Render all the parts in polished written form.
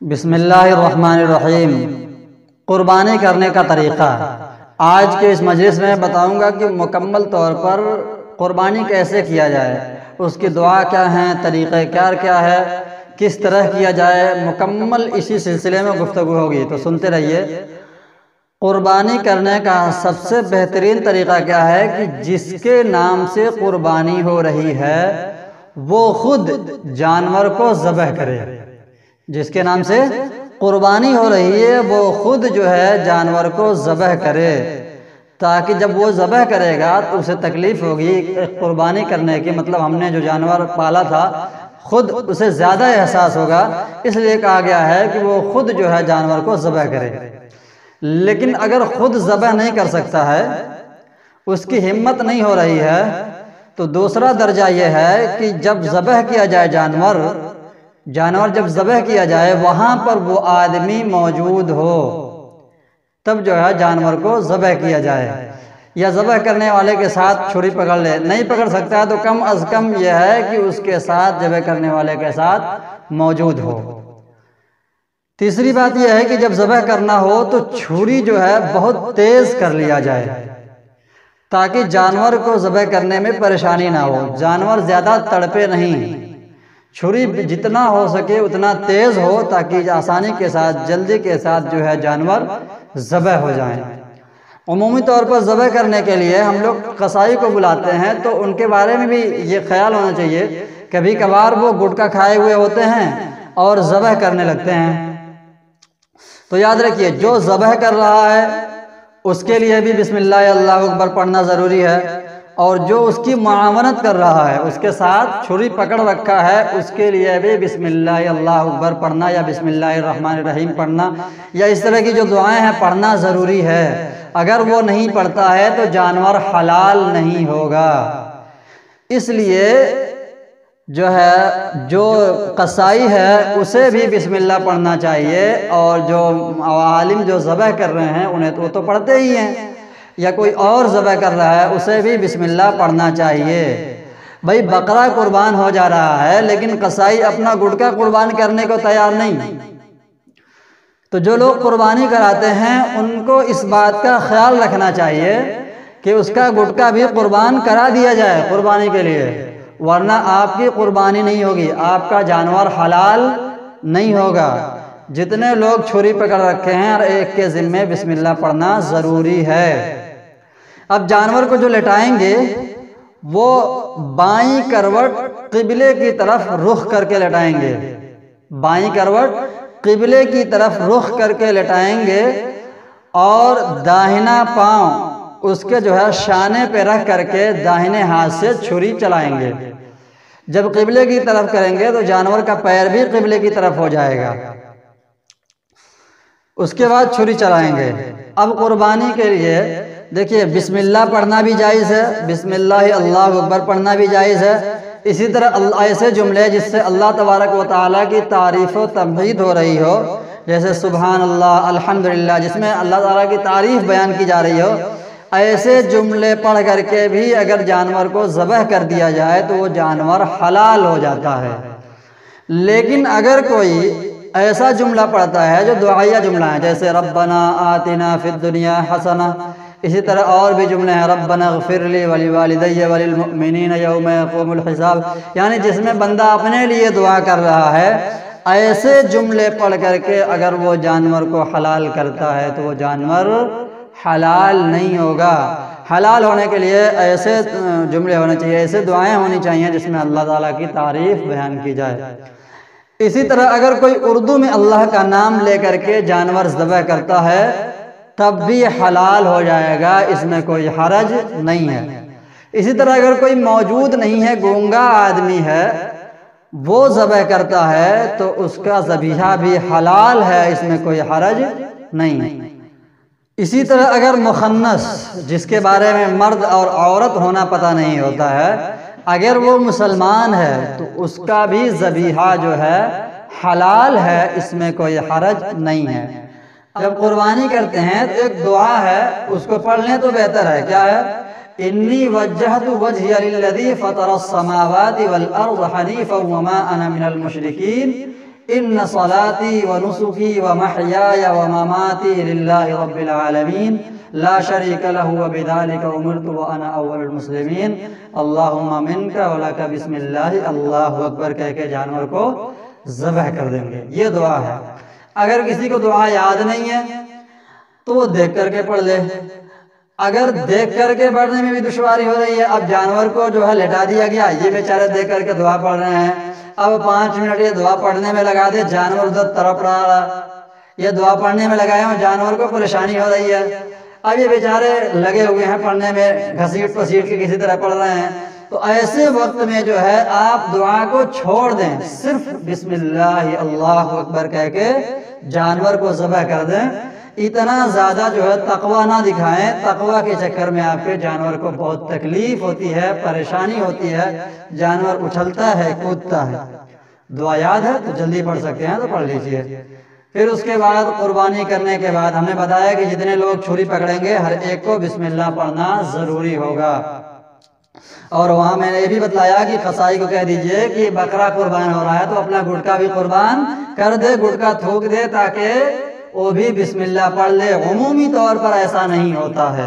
بسم اللہ الرحمن الرحیم۔ قربانی کرنے کا طریقہ آج کے اس مجلس میں بتاؤں گا کہ مکمل طور پر قربانی کیسے کیا جائے، اس کی دعا کیا ہیں، طریقہ کار کیا ہے، کس طرح کیا جائے، مکمل اسی سلسلے میں گفتگو ہوگی، تو سنتے رہیے۔ قربانی کرنے کا سب سے بہترین طریقہ کیا ہے کہ جس کے نام سے قربانی ہو رہی ہے وہ خود جانور کو ذبح کرے۔ جس کے نام سے قربانی ہو رہی ہے وہ خود جو ہے جانور کو ذبح کرے، تاکہ جب وہ ذبح کرے گا تو اسے تکلیف ہوگی قربانی کرنے کی، مطلب ہم نے جو جانور پالا تھا خود اسے زیادہ احساس ہوگا، اس لیے کہا گیا ہے کہ وہ خود جو ہے جانور کو ذبح کرے۔ لیکن اگر خود ذبح نہیں کر سکتا ہے، اس کی ہمت نہیں ہو رہی ہے، تو دوسرا درجہ یہ ہے کہ جب ذبح کیا جائے جانور جب ذبح کیا جائے وہاں پر وہ آدمی موجود ہو، تب جو ہے جانور کو ذبح کیا جائے، یا ذبح کرنے والے کے ساتھ چھری پکڑ لے۔ نہیں پکڑ سکتا ہے تو کم از کم یہ ہے کہ اس کے ساتھ ذبح کرنے والے کے ساتھ موجود ہو۔ تیسری بات یہ ہے کہ جب ذبح کرنا ہو تو چھری جو ہے بہت تیز کر لیا جائے، تاکہ جانور کو ذبح کرنے میں پریشانی نہ ہو، جانور زیادہ تڑپے نہیں، چھری جتنا ہو سکے اتنا تیز ہو تاکہ آسانی کے ساتھ جلدی کے ساتھ جو ہے جانور ذبح ہو جائیں۔ عمومی طور پر ذبح کرنے کے لیے ہم لوگ قصائی کو بلاتے ہیں، تو ان کے بارے میں بھی یہ خیال ہونا چاہیے، کبھی کبھار وہ گٹکا کھائے ہوئے ہوتے ہیں اور ذبح کرنے لگتے ہیں، تو یاد رکھیے جو ذبح کر رہا ہے اس کے لیے بھی بسم اللہ اللہ اکبر پڑھنا ضروری ہے، اور جو اس کی معاونت کر رہا ہے، اس کے ساتھ چھری پکڑ رکھا ہے، اس کے لیے بھی بسم اللہ اللہ اکبر پڑھنا یا بسم اللہ الرحمن الرحیم پڑھنا یا اس طرح کی جو دعائیں ہیں پڑھنا ضروری ہے۔ اگر وہ نہیں پڑھتا ہے تو جانور حلال نہیں ہوگا۔ اس لیے جو قصائی ہے اسے بھی بسم اللہ پڑھنا چاہیے، اور جو عالم جو ذبح کر رہے ہیں انہیں تو وہ تو پڑھتے ہی ہیں، یا کوئی اور ذبح کر رہا ہے اسے بھی بسم اللہ پڑھنا چاہیے۔ بھائی بقرہ قربان ہو جا رہا ہے لیکن قصائی اپنا گٹکا قربان کرنے کو تیار نہیں، تو جو لوگ قربانی کراتے ہیں ان کو اس بات کا خیال رکھنا چاہیے کہ اس کا گٹکا بھی قربان کرا دیا جائے قربانی کے لیے، ورنہ آپ کی قربانی نہیں ہوگی، آپ کا جانور حلال نہیں ہوگا۔ جتنے لوگ چھری پکڑ رکھے ہیں ہر ایک کے ذمے بسم اللہ پڑھنا ضروری ہے۔ اب جانور کو جو لٹائیں گے وہ بائیں کروٹ قبلے کی طرف رخ کر کے لٹائیں گے، بائیں کروٹ قبلے کی طرف رخ کر کے لٹائیں گے، اور داہنا پاؤں اس کے جو ہے شانے پہ رکھ کر کے داہنے ہاتھ سے چھری چلائیں گے۔ جب قبلے کی طرف کریں گے تو جانور کا پیر بھی قبلے کی طرف ہو جائے گا، اس کے بعد چھری چلائیں گے۔ اب قربانی کے لیے دیکھیے بسم اللہ پڑھنا بھی جائز ہے، بسم اللہ اللہ اکبر پڑھنا بھی جائز ہے، اسی طرح ایسے جملے جس سے اللہ تبارک و تعالیٰ کی تعریف و تمجید ہو رہی ہو، جیسے سبحان اللہ، الحمدللہ، جس میں اللہ تعالیٰ کی تعریف بیان کی جا رہی ہو، ایسے جملے پڑھ کر کے بھی اگر جانور کو ذبح کر دیا جائے تو وہ جانور حلال ہو جاتا ہے۔ لیکن اگر کوئی ایسا جملہ پڑھتا ہے جو دعائیہ جملہ ہے، جیسے ربنا آتنا فی الدنیا حسنہ، اسی طرح اور بھی جملے ہیں ربنا اغفر لی ولوالدی وللمؤمنین یوم یقوم الحساب، یعنی جس میں بندہ اپنے لیے دعا کر رہا ہے، ایسے جملے پڑھ کر کے اگر وہ جانور کو حلال کرتا ہے تو وہ جانور حلال نہیں ہوگا۔ حلال ہونے کے لیے ایسے جملے ہونے چاہیے، ایسے دعائیں ہونی چاہیے جس میں اللہ تعالیٰ کی تعریف بیان کی جائے۔ اسی طرح اگر کوئی اردو میں اللہ کا نام لے کر کے جانور ذبح کرتا ہے تب بھی حلال ہو جائے گا، اس میں کوئی حرج نہیں ہے۔ اسی طرح اگر کوئی موجود نہیں ہے، گونگا آدمی ہے، وہ ذبح کرتا ہے تو اس کا ذبیحہ بھی حلال ہے، اس میں کوئی حرج نہیں۔ اسی طرح اگر مخنث جس کے بارے میں مرد اور عورت ہونا پتہ نہیں ہوتا ہے، اگر وہ مسلمان ہے تو اس کا بھی ذبیحہ جو ہے حلال ہے، اس میں کوئی حرج نہیں ہے۔ جب قربانی کرتے ہیں تو ایک دعا ہے، اس کو پڑھ لیں تو بہتر ہے۔ کیا ہے؟ انی وجہت وجہی للذی فطر السماوات والارض حنیفا وما انا من المشرکین ان صلاتی و نسکی و محیای و مماتی للہ رب العالمین لا شریک لہ وبذالک امرت وانا اول المسلمین اللہم منک ولک بسم اللہ اللہ اکبر کہہ کے جانور کو ذبح کر دیں گے۔ یہ دعا ہے۔ اگر کسی کو دعا یاد نہیں ہے تو وہ دیکھ کر کے پڑھ لے۔ اگر دیکھ کر کے پڑھنے میں بھی دشواری ہو رہی ہے، اب جانور کو جو ہے لٹا دیا گیا، یہ بیچارے دیکھ کر کے دعا پڑھ رہے ہیں، اب 5 منٹ یہ دعا پڑھنے میں لگا دے، جانور ادھر تڑپ رہا، یہ دعا پڑھنے میں لگائے ہوں، جانور کو پریشانی ہو رہی ہے، اب یہ بیچارے لگے ہوئے ہیں پڑھنے میں، گھسیٹ پسیٹ کے کسی طرح پڑھ رہے ہیں، تو ایسے وقت میں جو ہے آپ دعا کو چھوڑ دیں، صرف بسم اللہ اللہ اکبر کہہ کے جانور کو ذبح کر دیں۔ اتنا زیادہ جو ہے تقوی نہ دکھائیں، تقوی کے چکر میں آپ کے جانور کو بہت تکلیف ہوتی ہے، پریشانی ہوتی ہے، جانور اچھلتا ہے، کودتا ہے۔ دعا یاد ہے تو جلدی پڑھ سکتے ہیں تو پڑھ لیجئے۔ پھر اس کے بعد قربانی کرنے کے بعد ہم نے بتایا کہ جتنے لوگ چھری پکڑیں گے ہر ایک کو بسم اللہ پڑھنا ضروری ہوگا۔ اور وہاں میں نے یہ بھی بتلایا کہ قصائی کو کہہ دیجئے کہ بکرا قربان ہو رہا ہے تو اپنا گٹکا بھی قربان کر دے، گٹکا تھوک دے تاکہ وہ بھی بسم اللہ پڑھ لے۔ عمومی طور پر ایسا نہیں ہوتا ہے۔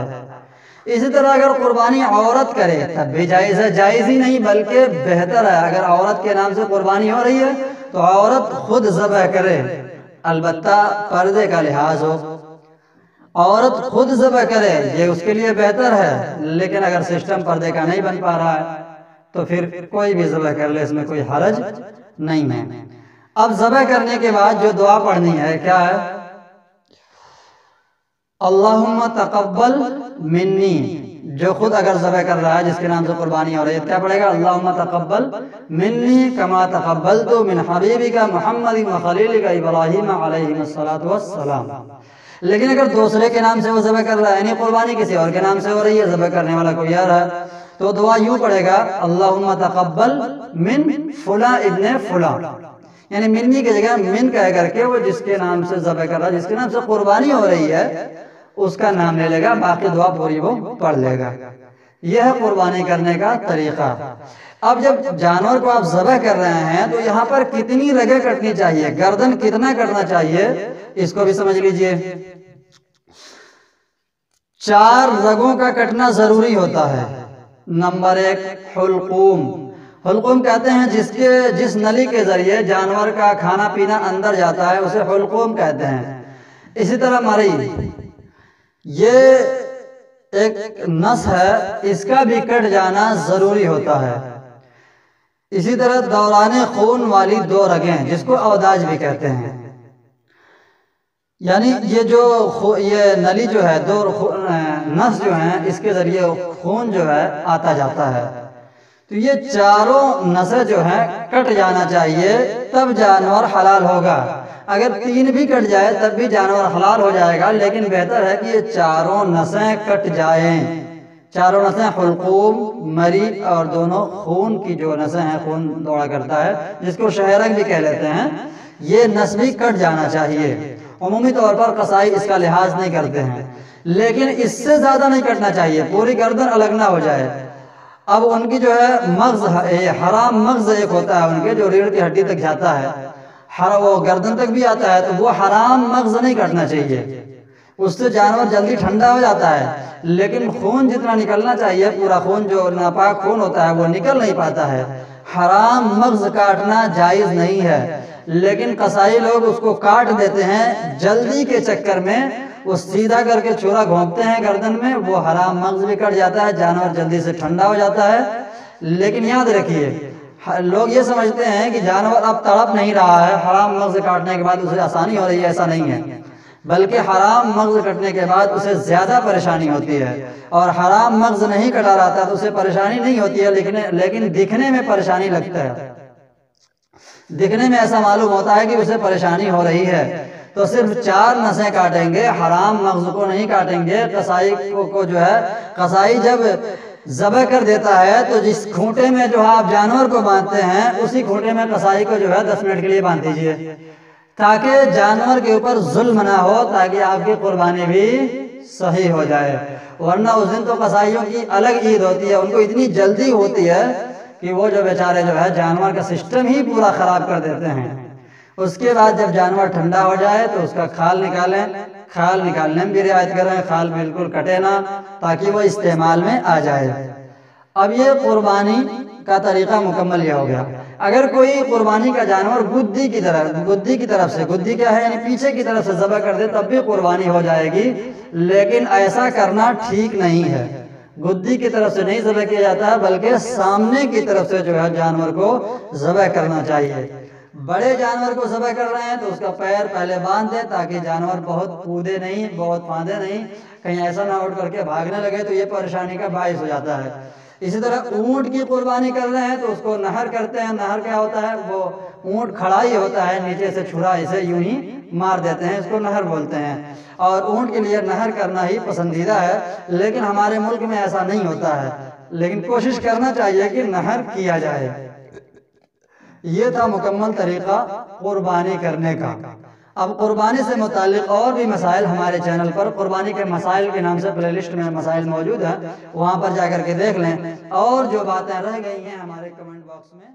اسی طرح اگر قربانی عورت کرے تب بھی جائز ہے، جائز ہی نہیں بلکہ بہتر ہے۔ اگر عورت کے نام سے قربانی ہو رہی ہے تو عورت خود ذبح کرے، البتہ پردے کا لحاظ ہو، عورت خود ذبح کرے، یہ اس کے لیے بہتر ہے۔ لیکن اگر سسٹم پردے کا نہیں بن پا رہا ہے تو پھر کوئی بھی ذبح کر لے، اس میں کوئی حرج نہیں ہے۔ اب ذبح کرنے کے بعد جو دعا پڑھنی ہے کیا ہے؟ اللہم تقبل منی، جو خود اگر ذبح کر رہا ہے جس کے نام سے قربانی ہو رہی ہے کیا پڑھے گا؟ اللہم تقبل منی کما تقبلت من حبیبک محمد و خلیلک ابراہیم علیہ السلام۔ لیکن اگر دوسرے کے نام سے وہ ذبح کر رہا ہے، یعنی قربانی کسی اور کے نام سے ہو رہی ہے، ذبح کرنے والا کوئی اور ہے، تو دعا یوں پڑھے گا اللہم تقبل من فلاں ابن فلاں، یعنی منی کی جگہ من کہہ کر کے وہ جس کے نام سے ذبح کر رہا ہے، جس کے نام سے قربانی ہو رہی ہے اس کا نام لے لے گا، باقی دعا پوری وہ پڑھ لے گا۔ یہ ہے قربانی کرنے کا طریقہ۔ اب جب جانور کو آپ ذبح کر رہے ہیں تو یہاں پر کتنی رگیں کٹنی چاہیے، گردن کتنا کرنا چاہیے، اس کو بھی سمجھ لیجئے۔ 4 رگوں کا کٹنا ضروری ہوتا ہے۔ نمبر 1 حلقوم، حلقوم کہتے ہیں جس نلی کے ذریعے جانور کا کھانا پینا اندر جاتا ہے اسے حلقوم کہتے ہیں۔ اسی طرح مری، یہ ایک نس ہے، اس کا بھی کٹ جانا ضروری ہوتا ہے۔ اسی طرح دوران خون والی 2 رگیں جس کو اوداج بھی کہتے ہیں، یعنی یہ نلی جو ہے، 2 نس جو ہیں اس کے ذریعے خون جو ہے آتا جاتا ہے، تو یہ 4 نسیں جو ہیں کٹ جانا چاہیے تب جانور حلال ہوگا۔ اگر 3 بھی کٹ جائے تب بھی جانور حلال ہو جائے گا، لیکن بہتر ہے کہ یہ 4 نسیں کٹ جائیں۔ 4 نسیں حلقوم، مری اور دونوں خون کی جو نسیں ہیں، خون دوڑا کرتا ہے جس کو شہرک بھی کہہ لیتے ہیں، یہ نس بھی کٹ جانا چاہیے۔ عمومی طور پر قصائی اس کا لحاظ نہیں کرتے ہیں، لیکن اس سے زیادہ نہیں کٹنا چاہیے، پوری گردن الگ نہ ہو جائے۔ اب ان کی جو ہے مغز، حرام مغز ایک ہوتا ہے ان کے جو ریڑھ کی ہڈی تک جاتا ہے، وہ گردن تک بھی آتا ہے، تو وہ حرام مغز نہیں کٹنا چاہیے، اس سے جانور جلدی ٹھنڈا ہو جاتا ہے، لیکن خون جتنا نکلنا چاہیے، پورا خون جو ناپاک خون ہوتا ہے وہ نکل نہیں پاتا ہے۔ حرام مغز کاٹنا جائز نہیں ہے، لیکن قصائی لوگ اس کو کاٹ دیتے ہیں جلدی کے چکر میں، وہ سیدھا کر کے چھرا گھونپتے ہیں گردن میں، وہ حرام مغز بھی کٹ جاتا ہے، جانور جلدی سے ٹھنڈا ہو جاتا ہے۔ لیکن یاد رکھیے، لوگ یہ سمجھتے ہیں کہ جانور اب تڑپ نہیں رہا ہے، حرام مغز کاٹنے کے بعد اسے آسانی ہو رہی ہے، ایسا نہیں ہے، بلکہ حرام مغز کٹنے کے بعد اسے زیادہ پریشانی ہوتی ہے، اور حرام مغز نہیں کٹا رہتا تو اسے پریشانی نہیں ہوتی ہے، لیکن دکھنے میں پریشانی لگتا ہے، دکھنے میں ایسا معلوم ہوتا ہے کہ اسے پریشانی ہو رہی ہے۔ تو صرف 4 نسیں کاٹیں گے، حرام مغز کو نہیں کاٹیں گے۔ قصائی کو جو ہے، قصائی جب ذبح کر دیتا ہے تو جس کھونٹے میں جو آپ جانور کو باندھتے ہیں اسی کھونٹے میں قصائی کو جو ہے 10 منٹ کے لیے باندھ دیجئے، تاکہ جانور کے اوپر ظلم نہ ہو، تاکہ آپ کی قربانی بھی صحیح ہو جائے۔ ورنہ اس دن تو قصائیوں کی الگ عید ہوتی ہے، ان کو اتنی جلدی ہوتی ہے کہ وہ جو بیچارے جو ہے جانور کا سسٹم ہی پورا خراب کر دیتے ہیں، اس کے بعد جب جانور ٹھنڈا ہو جائے تو اس کا کھال نکالیں، کھال نکالنے میں بھی رعایت کریں، کھال بالکل کٹے نہ تاکہ وہ استعمال میں آ جائے۔ اب یہ قربانی کا طریقہ مکمل یہ ہو گیا۔ اگر کوئی قربانی کا جانور گدی کی طرف سے، گدی کیا ہے یعنی پیچھے کی طرف سے ذبح کر دے تب بھی قربانی ہو جائے گی، لیکن ایسا کرنا ٹھیک نہیں ہے۔ گدی کی طرف سے نہیں ذبح کیا جاتا ہے بلکہ سامنے کی طرف سے جو ہے جانور کو ذبح کرنا چاہیے۔ بڑے جانور کو ذبح کر رہے ہیں تو اس کا پیر پہلے باندھ دیں تاکہ جانور بہت کودے نہیں، بہت پھاندے نہیں، کہیں ایسا نہ اٹھ کر کے بھاگنے لگے تو یہ پریشانی کا باعث ہو جاتا ہے۔ اسی طرح اونٹ کی قربانی کر رہے ہیں تو اس کو نہر کرتے ہیں۔ نہر کیا ہوتا ہے؟ وہ اونٹ کھڑا ہی ہوتا ہے، نیچے سے چھرا اسے یوں ہی مار دیتے ہیں، اس کو نہر بولتے ہیں، اور اونٹ کے لیے نہر کرنا ہی پسندیدہ ہے، لیکن ہمارے ملک میں ایسا نہیں ہوتا ہے، لیکن کوشش کرنا چاہیے کہ نہر کیا جائے۔ یہ تھا مکمل طریقہ قربانی کرنے کا۔ اب قربانی سے متعلق اور بھی مسائل ہمارے چینل پر قربانی کے مسائل کے نام سے پلے لسٹ میں مسائل موجود ہیں، وہاں پر جا کر کے دیکھ لیں، اور جو باتیں رہ گئی ہیں ہمارے کمنٹ باکس میں